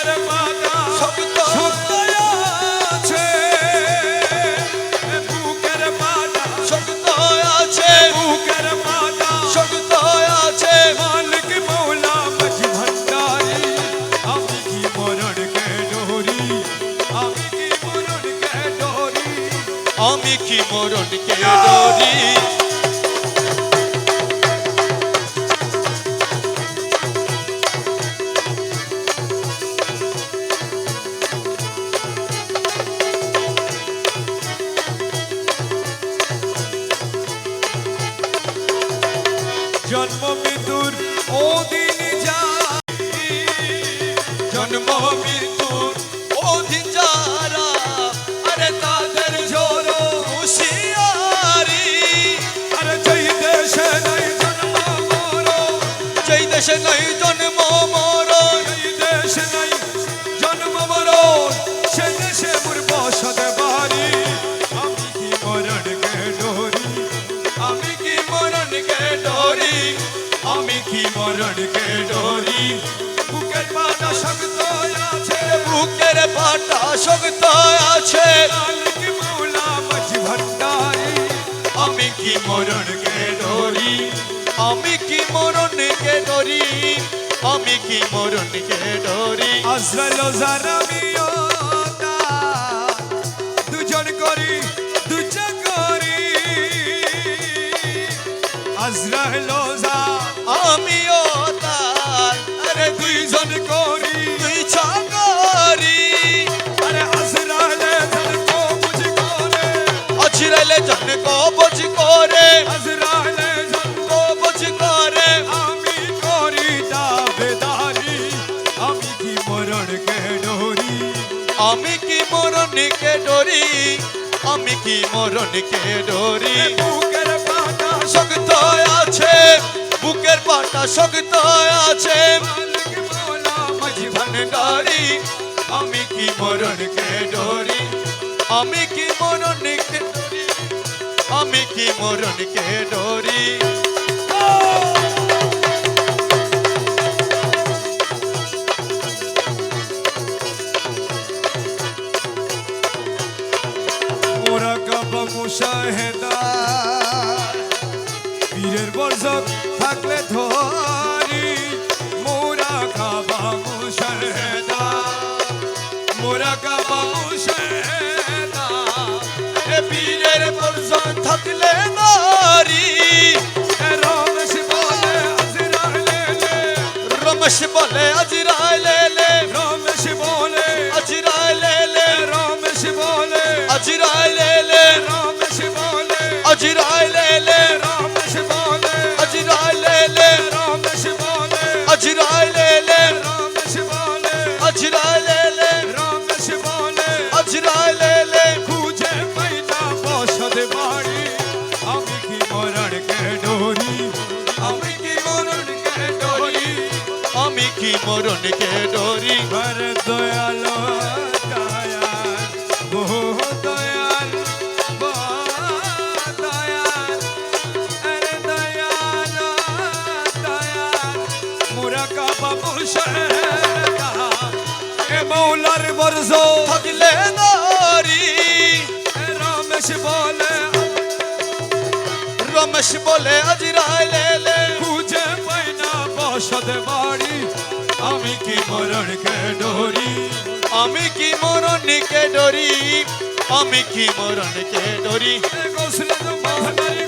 বুকের পাতা শক্ত আছে, বুকের পাতা শক্ত আছে, বুকের পাতা শক্ত আছে। মালিক মৌলা মাঝি ভান্ডারি, আমি কি মরণকে ডরি, আমি কি মরণকে ডরি, আমি কি মরণকে ডরি। জন্ম মৃত্যুর অধীন যাই, জন্ম মৃত্যুর অধীন যারা, আরে তাদের ঝোড়ো হুঁশিয়ারি। আরে যেই দেশে নাই জন্ম মরণ, যেই দেশে নাই জন্ম মরণ, যেই দেশে নাই জন্ম মরণ, সে দেশে মোর বসত বাড়ি। আমি কি মরণকে ডরি, আমি কি মরণকে ডরি, আমি কি মরণকে ডরি। বুকের পাতা শক্ত আছে, বুকের পাটা শক্ত আছে, মালিক মৌলা মাঝি ভান্ডারি। আমি কি মরণকে ডরি, আমি কি মরণকে ডরি, আমি কি মরণকে ডরি। আজরাইল জারামিও দুজন করি দুজন করি, আজরাইল আমিও তার, আরে দুইজন করি দুই চাকরি। আরে আজরাইলে জন কো বুঝ করে, আজরাইলে জন কবজ করে, আজরাইলে জন কবজ করে। আমি করি দাবেদারি, আমি কি মরণকে ডরি, আমি কি মরণকে ডরি, আমি কি মরণকে ডরি। বুকের পাতা শক্ত আছে, বুকের পাটা শক্ত আছে, মালিক মৌলা মাঝি ভান্ডারি। আমি কি মরণকে ডরি, আমি কি মরণকে ডরি, আমি কি মরণকে ডরি। মোরাকাব মুশাহেদা পীরের বর্ষক থাকলে ধরি, মোরাকাব মুশাহেদা, মোরাকাব মুশাহেদা। এ পীরের বর্ষণ থাকলে নারী, রমেশ বলে আজরাইলে, রমেশ বলে আজরাইলে, রমেশ বলে আজরাইলে, রমেশ বলে আজরাইলে, রমেশ বলে আজরাইলে, রমেশ বলে আজরাইলে, রমেশ বলে আজরাইলে, রমেশ বলে আজরাইলে, রমেশ বলে আজরাইলে। খুঁজে পাইনা বসত বাড়ি, আমি কি মরণকে ডরি, আমি কি মরণকে ডরি, আমি কি মরণকে ডরি। বর দয়াল দয়াল বহু দয়াল দয়াল, আরে দয়াল দয়াল। মোরাকাব মুশাহেদা এ মৌলার বর্ষ থাকলে নারী, রমেশ বলে রমেশ বলে আজরাইলে, খুঁজে পাইনা বসত বাড়ি, আমি কি মরণকে ডরি, আমি কি মরণকে ডরি, আমি কি মরণকে ডরি। গোসলে তো মহনারি